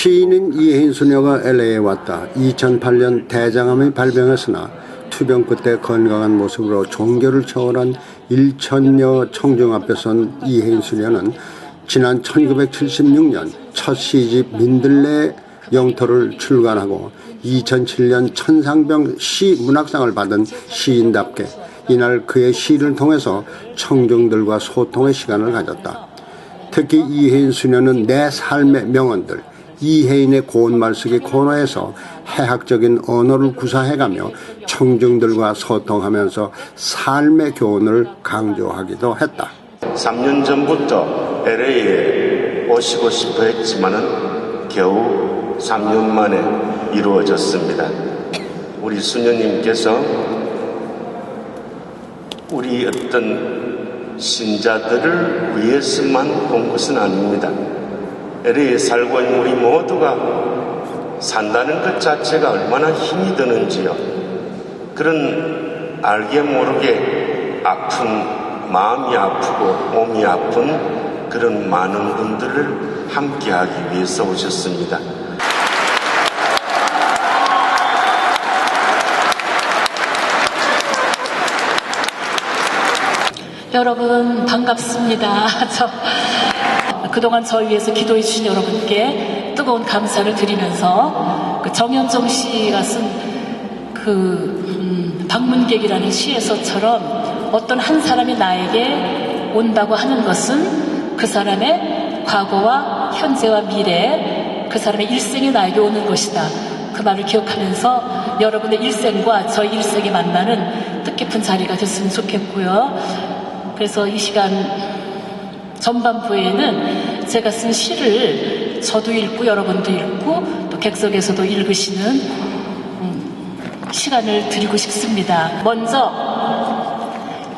시인인 이혜인 수녀가 LA에 왔다. 2008년 대장암이 발병했으나 투병 끝에 건강한 모습으로 종교를 초월한 1천여 청중 앞에 선 이혜인 수녀는 지난 1976년 첫 시집 민들레 영토를 출간하고 2007년 천상병 시 문학상을 받은 시인답게 이날 그의 시를 통해서 청중들과 소통의 시간을 가졌다. 특히 이혜인 수녀는 내 삶의 명언들, 이혜인의 고운 말쓰기 코너에서 해학적인 언어를 구사해가며 청중들과 소통하면서 삶의 교훈을 강조하기도 했다. 3년 전부터 LA에 오시고 싶어 했지만은 겨우 3년 만에 이루어졌습니다. 우리 수녀님께서 우리 어떤 신자들을 위해서만 온 것은 아닙니다. LA에 살고 있는 우리 모두가 산다는 것 자체가 얼마나 힘이 드는지요. 그런 알게 모르게 아픈 마음이 아프고 몸이 아픈 그런 많은 분들을 함께하기 위해서 오셨습니다. 여러분 반갑습니다. 그동안 저를 위해서 기도해 주신 여러분께 뜨거운 감사를 드리면서 정현정 씨가 쓴 방문객이라는 시에서처럼 어떤 한 사람이 나에게 온다고 하는 것은 그 사람의 과거와 현재와 미래, 그 사람의 일생이 나에게 오는 것이다. 그 말을 기억하면서 여러분의 일생과 저희 일생이 만나는 뜻깊은 자리가 됐으면 좋겠고요. 그래서 이 시간 전반부에는 제가 쓴 시를 저도 읽고 여러분도 읽고 또 객석에서도 읽으시는 시간을 드리고 싶습니다. 먼저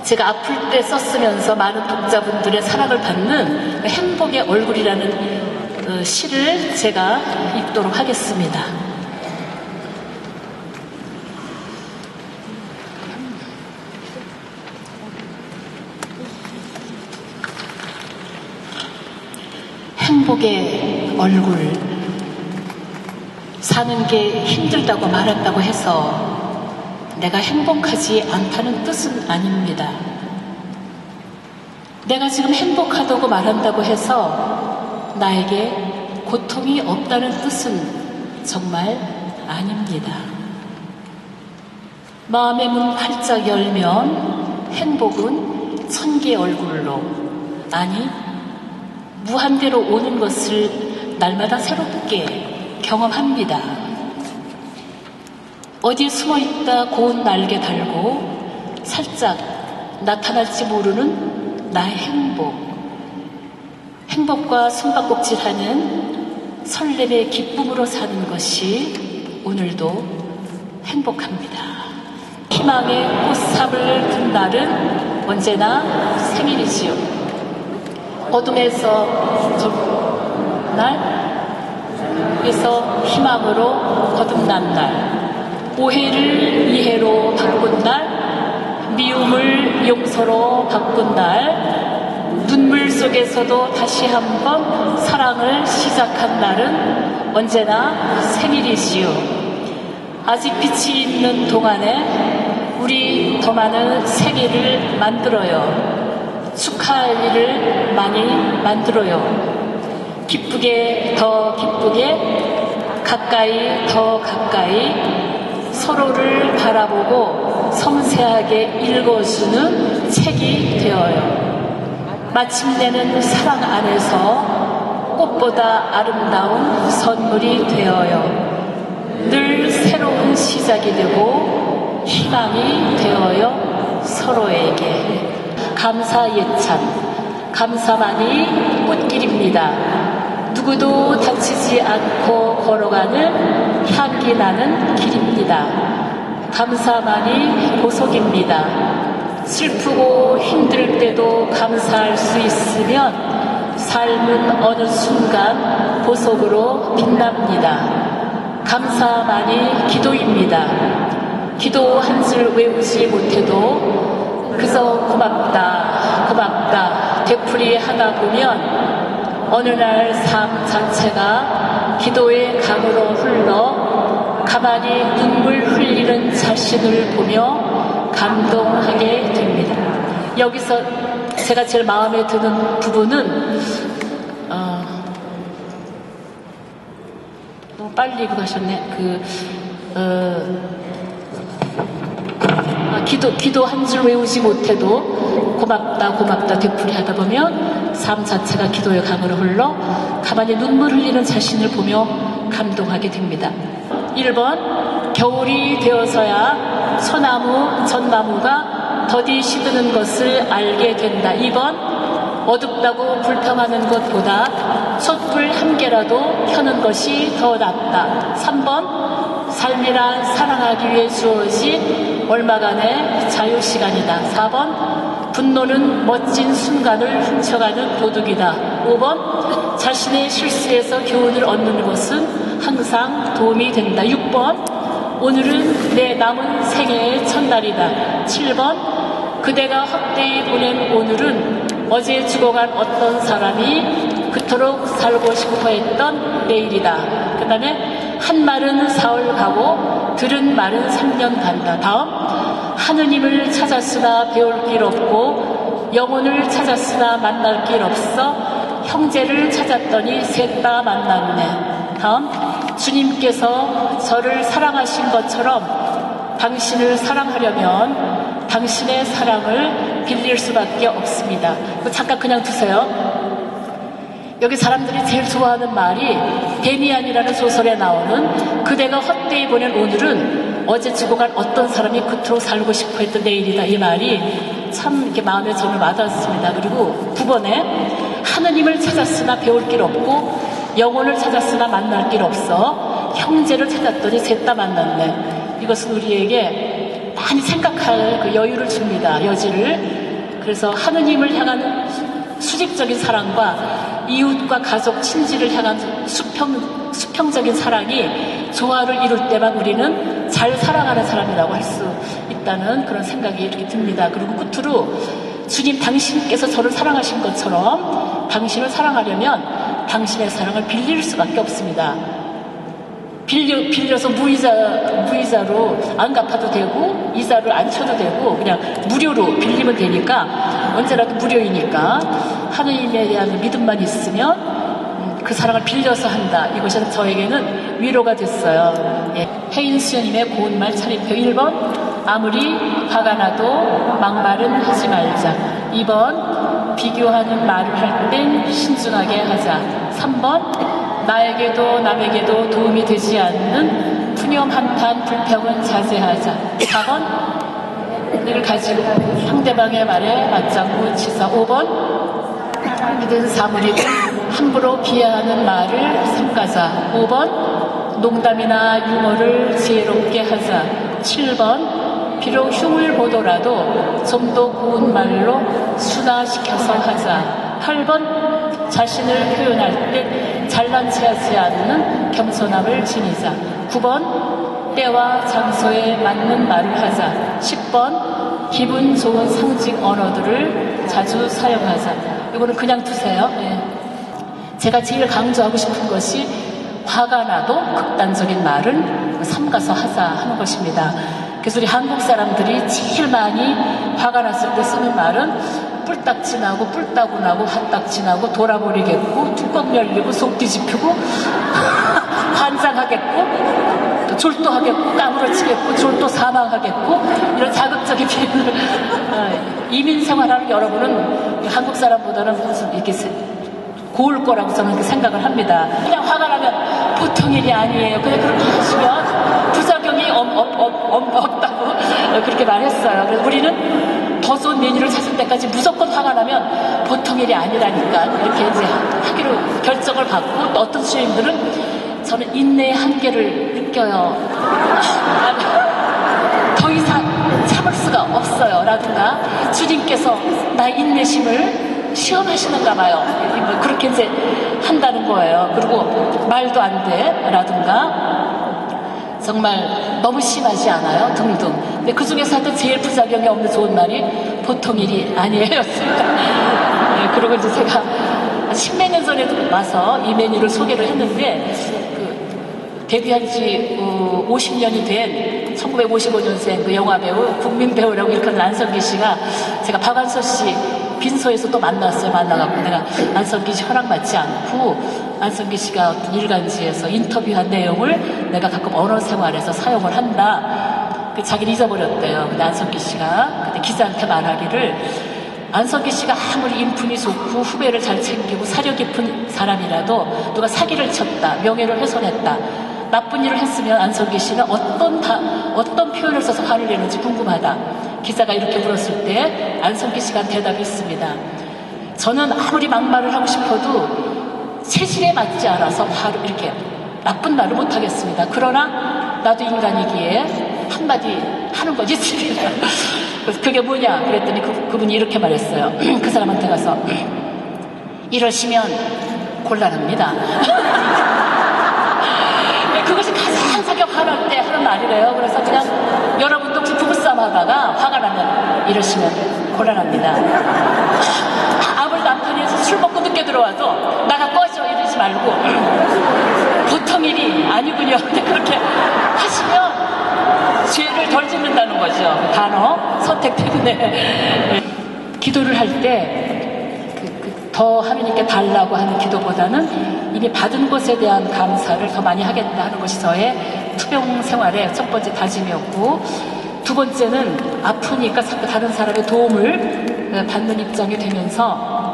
제가 아플 때 썼으면서 많은 독자분들의 사랑을 받는 행복의 얼굴이라는 시를 제가 읽도록 하겠습니다. 행복의 얼굴. 사는 게 힘들다고 말한다고 해서 내가 행복하지 않다는 뜻은 아닙니다. 내가 지금 행복하다고 말한다고 해서 나에게 고통이 없다는 뜻은 정말 아닙니다. 마음의 문 활짝 열면 행복은 1000개의 얼굴로, 아니 무한대로 오는 것을 날마다 새롭게 경험합니다. 어디에 숨어있다 고운 날개 달고 살짝 나타날지 모르는 나의 행복. 행복과 숨바꼭질하는 설렘의 기쁨으로 사는 것이 오늘도 행복합니다. 희망의 꽃삽을 든 날은 언제나 생일이지요. 어둠에서 날, 그래서 희망으로 거듭난 날, 오해를 이해로 바꾼 날, 미움을 용서로 바꾼 날, 눈물 속에서도 다시 한번 사랑을 시작한 날은 언제나 생일이지요. 아직 빛이 있는 동안에 우리 더 많은 생일을 만들어요. 축하할 일을 많이 만들어요. 기쁘게 더 기쁘게, 가까이 더 가까이 서로를 바라보고 섬세하게 읽어주는 책이 되어요. 마침내는 사랑 안에서 꽃보다 아름다운 선물이 되어요. 늘 새로운 시작이 되고 희망이 되어요. 서로에게. 감사 예찬, 감사만이 꽃길입니다. 누구도 다치지 않고 걸어가는 향기 나는 길입니다. 감사만이 보석입니다. 슬프고 힘들 때도 감사할 수 있으면 삶은 어느 순간 보석으로 빛납니다. 감사만이 기도입니다. 기도 한 줄 외우지 못해도 그저 고맙다 고맙다 되풀이 하다 보면 어느 날 삶 자체가 기도의 강으로 흘러 가만히 눈물 흘리는 자신을 보며 감동하게 됩니다. 여기서 제가 제일 마음에 드는 부분은 너무 빨리 이거 하셨네. 기도 한 줄 외우지 못해도 고맙다 되풀이 하다 보면 삶 자체가 기도의 강으로 흘러 가만히 눈물 흘리는 자신을 보며 감동하게 됩니다. 1번 겨울이 되어서야 소나무 전나무가 더디 시드는 것을 알게 된다. 2번 어둡다고 불평하는 것보다 촛불 한 개라도 켜는 것이 더 낫다. 3번 삶이란 사랑하기 위해 주어진 얼마간의 자유시간이다. 4번 분노는 멋진 순간을 훔쳐가는 도둑이다. 5번 자신의 실수에서 교훈을 얻는 것은 항상 도움이 된다. 6번 오늘은 내 남은 생애의 첫날이다. 7번 그대가 헛되이 보낸 오늘은 어제 죽어간 어떤 사람이 그토록 살고 싶어 했던 내일이다. 그 다음에 한 말은 사흘 가고 들은 말은 3년 간다. 다음 하느님을 찾았으나 배울 길 없고 영혼을 찾았으나 만날 길 없어 형제를 찾았더니 셋 다 만났네. 다음 주님께서 저를 사랑하신 것처럼 당신을 사랑하려면 당신의 사랑을 빌릴 수밖에 없습니다. 잠깐 그냥 두세요. 여기 사람들이 제일 좋아하는 말이 데미안이라는 소설에 나오는 그대가 헛되이 보낸 오늘은 어제 죽어간 어떤 사람이 그토록 살고 싶어 했던 내일이다. 이 말이 참 이렇게 마음에 저는 와닿았습니다. 그리고 9번에 하느님을 찾았으나 배울 길 없고 영혼을 찾았으나 만날 길 없어 형제를 찾았더니 셋 다 만났네. 이것은 우리에게 많이 생각할 그 여유를 줍니다. 여지를. 그래서 하느님을 향한 수직적인 사랑과 이웃과 가족, 친지를 향한 수평적인 사랑이 조화를 이룰 때만 우리는 잘 사랑하는 사람이라고 할 수 있다는 그런 생각이 이렇게 듭니다. 그리고 끝으로 주님 당신께서 저를 사랑하신 것처럼 당신을 사랑하려면 당신의 사랑을 빌릴 수밖에 없습니다. 빌려서 무이자로 안 갚아도 되고 이자를 안 쳐도 되고 그냥 무료로 빌리면 되니까 언제라도 무료이니까 하느님에 대한 믿음만 있으면 그 사랑을 빌려서 한다. 이것이 저에게는 위로가 됐어요. 예. 혜인 수녀님의 고운말 차림표. 1번 아무리 화가 나도 막말은 하지 말자. 2번 비교하는 말을 할 땐 신중하게 하자. 3번 나에게도 남에게도 도움이 되지 않는 푸념 한탄 불평은 자제하자. 4번 이를 가지고 상대방의 말에 맞장구 치자. 5번 믿은 사물이든 함부로 비하하는 말을 삼가자. 5번 농담이나 유머를 지혜롭게 하자. 7번 비록 흉을 보더라도 좀 더 고운 말로 순화시켜서 하자. 8번 자신을 표현할 때 잘난 체하지 않는 겸손함을 지니자. 9번 때와 장소에 맞는 말을 하자. 10번 기분 좋은 상징 언어들을 자주 사용하자. 이거는 그냥 두세요. 네. 제가 제일 강조하고 싶은 것이 화가 나도 극단적인 말은 삼가서 하자 하는 것입니다. 그래서 우리 한국 사람들이 제일 많이 화가 났을 때 쓰는 말은 뿔딱지 나고 뿔따구 나고 핫딱지 나고 돌아버리겠고 뚜껑 열리고 속 뒤집히고 환장하겠고 졸도하겠고 까무러치겠고 졸도 사망하겠고 이런 자극적인 표현을 이민 생활하는 여러분은 한국 사람보다는 무슨 이렇게 고울 거라고 저는 생각을 합니다. 그냥 화가 나면 보통 일이 아니에요. 그냥 그렇게 하시면 부작용이 없다고 그렇게 말했어요. 그래서 우리는 더 좋은 메뉴를 찾을 때까지 무조건 화가 나면 보통 일이 아니라니까 이렇게 이제 하기로 결정을 받고 또 어떤 주님들은 저는 인내의 한계를 느껴요. 더 이상 참을 수가 없어요. 라든가 주님께서 나의 인내심을 시험하시는가 봐요. 그렇게 이제 한다는 거예요. 그리고 말도 안 돼. 라든가 정말 너무 심하지 않아요? 등등. 근데 그 중에서 하여튼 제일 부작용이 없는 좋은 말이 보통 일이 아니에요. 네, 그리고 이제 제가 한 10몇 년 전에 와서 이 메뉴를 소개를 했는데 그 데뷔한 지 50년이 된 1955년생 그 영화배우 국민배우라고 일컫는 안성기 씨가 제가 박완서 씨 빈소에서 또 만났어요. 만나갖고 내가 안성기 씨 허락 받지 않고 안성기 씨가 어떤 일간지에서 인터뷰한 내용을 내가 가끔 언어 생활에서 사용을 한다. 자기는 잊어버렸대요. 근데 안성기 씨가 근데 기자한테 말하기를 안성기 씨가 아무리 인품이 좋고 후배를 잘 챙기고 사려 깊은 사람이라도 누가 사기를 쳤다, 명예를 훼손했다, 나쁜 일을 했으면 안성기 씨는 어떤 표현을 써서 화를 내는지 궁금하다. 기자가 이렇게 물었을 때 안성기 씨가 대답했습니다. 저는 아무리 막말을 하고 싶어도 체질에 맞지 않아서 화를 이렇게 나쁜 말을 못하겠습니다. 그러나 나도 인간이기에 한마디 하는 건 있습니다. 그래서 그게 뭐냐 그랬더니 그분이 이렇게 말했어요. 그 사람한테 가서 이러시면 곤란합니다. 그것이 가장 사격 화날 때 하는 말이래요. 그래서 그냥 여러분도 혹시 부부싸움 하다가 화가 나면 이러시면 곤란합니다. 아무리 남편이 술 먹고 늦게 들어와도 나가 꺼져 이러지 말고 보통 일이 아니군요. 근데 그렇게 하시면 죄를 덜 짓는다는 거죠. 단어 선택 때문에. 기도를 할 때 더 하나님께 달라고 하는 기도보다는 이미 받은 것에 대한 감사를 더 많이 하겠다 하는 것이 저의 투병 생활의 첫 번째 다짐이었고, 두 번째는 아프니까 자꾸 다른 사람의 도움을 받는 입장이 되면서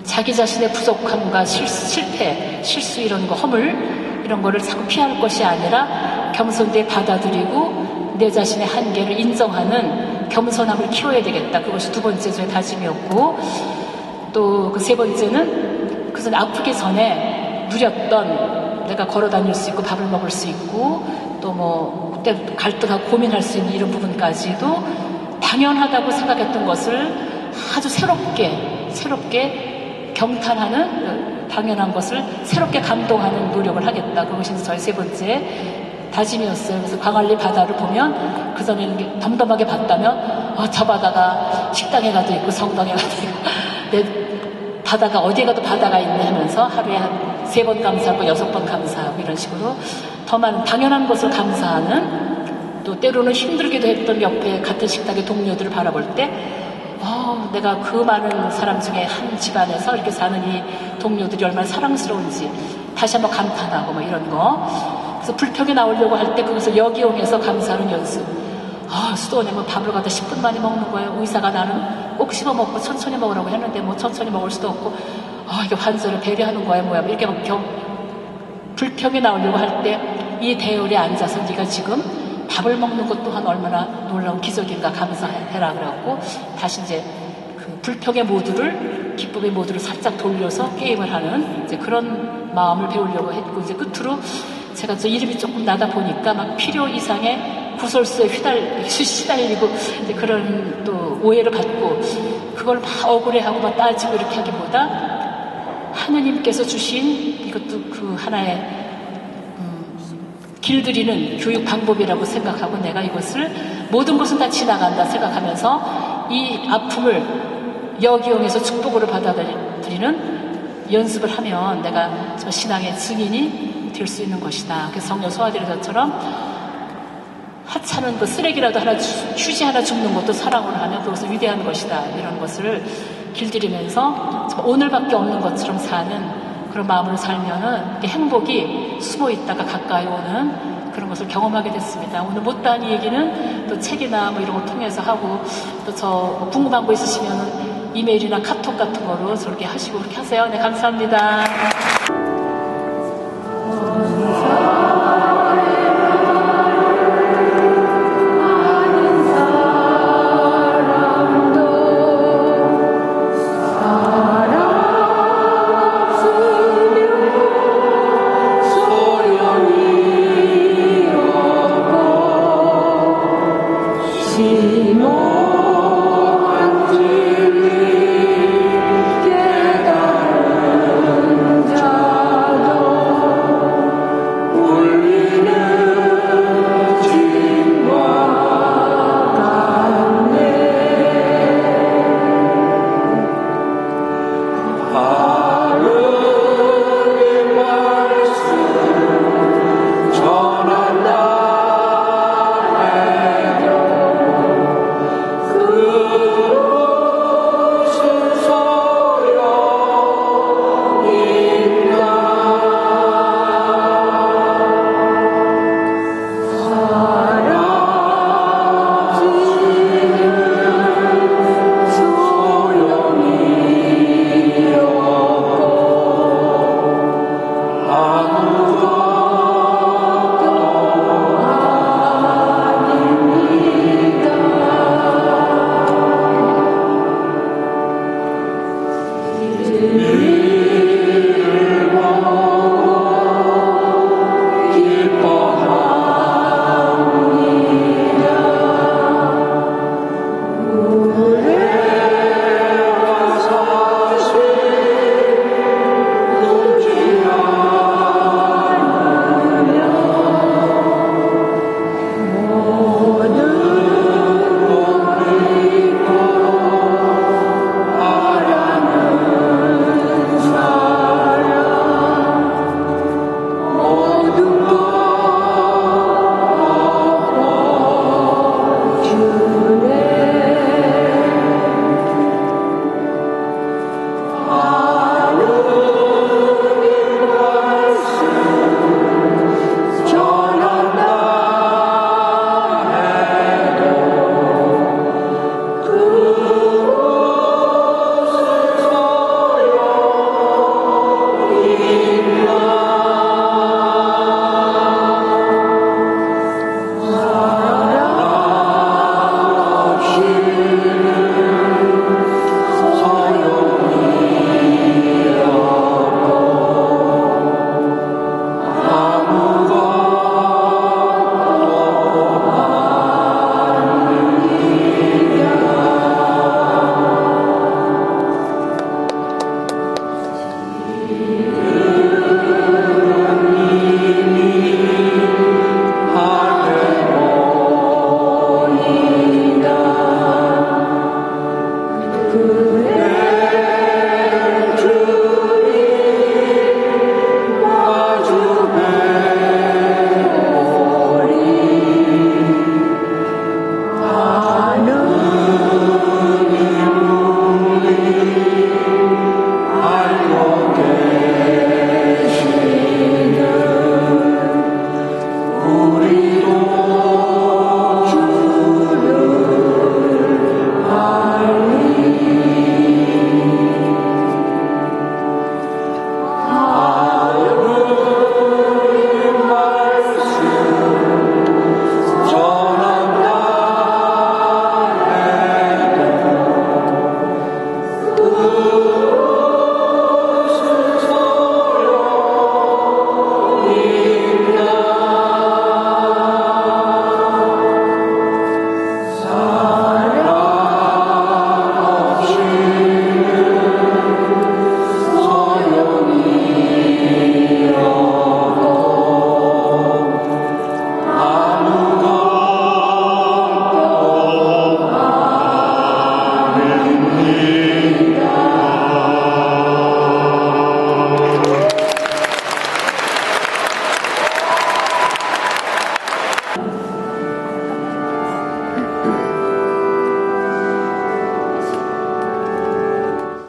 자기 자신의 부족함과 실패, 실수 이런 거, 허물 이런 거를 자꾸 피할 것이 아니라 겸손되게 받아들이고 내 자신의 한계를 인정하는 겸손함을 키워야 되겠다. 그것이 두 번째 저의 다짐이었고, 또 그 세 번째는 그전 아프기 전에 누렸던 내가 걸어 다닐 수 있고 밥을 먹을 수 있고 또 뭐 그때 갈등하고 고민할 수 있는 이런 부분까지도 당연하다고 생각했던 것을 아주 새롭게 경탄하는 당연한 것을 새롭게 감동하는 노력을 하겠다. 그것이 저의 세 번째 다짐이었어요. 그래서 광안리 바다를 보면 그전에는 덤덤하게 봤다면 저 바다가 식당에 가도 있고 성당에 가도 있고 내 바다가 어디에 가도 바다가 있네 하면서 하루에 한 3번 감사하고 6번 감사하고 이런 식으로 더 많은 당연한 것을 감사하는, 또 때로는 힘들기도 했던 옆에 같은 식당의 동료들을 바라볼 때 내가 그 많은 사람 중에 한 집안에서 이렇게 사는 이 동료들이 얼마나 사랑스러운지 다시 한번 감탄하고 뭐 이런 거. 그래서 불평이 나오려고 할 때 그것을 역이용해서 감사하는 연습. 수도원에 뭐 밥을 갖다 10분 만에 먹는 거예요. 의사가 나는 꼭 씹어 먹고 천천히 먹으라고 했는데 뭐 천천히 먹을 수도 없고 이게 환자를 배려하는 거야 뭐야 이렇게 막 불평이 나오려고 할 때 이 대열에 앉아서 네가 지금 밥을 먹는 것 또한 얼마나 놀라운 기적인가 감사해라 그래갖고 다시 이제 그 불평의 모드를 기쁨의 모드를 살짝 돌려서 게임을 하는 이제 그런 마음을 배우려고 했고, 이제 끝으로 제가 저 이름이 조금 나다 보니까 막 필요 이상의 구설수에 시달리고 이제 그런 또 오해를 받고 그걸 막 억울해하고 막 따지고 이렇게 하기보다 하느님께서 주신 이것도 그 하나의 길들이는 교육 방법이라고 생각하고 내가 이것을 모든 것은 다 지나간다 생각하면서 이 아픔을 역이용해서 축복으로 받아들이는 연습을 하면 내가 저 신앙의 증인이 될 수 있는 것이다. 그래서 성령 소아들여서처럼 하찮은 그 쓰레기라도 하나 휴지 하나 줍는 것도 사랑으로 하면 그것은 위대한 것이다. 이런 것을 길들이면서 오늘밖에 없는 것처럼 사는 그런 마음으로 살면은 행복이 숨어 있다가 가까이 오는 그런 것을 경험하게 됐습니다. 오늘 못다한 이 얘기는 또 책이나 뭐 이런 거 통해서 하고 또 저 궁금한 거 있으시면은 이메일이나 카톡 같은 거로 저렇게 하시고 그렇게 하세요. 네, 감사합니다. Simon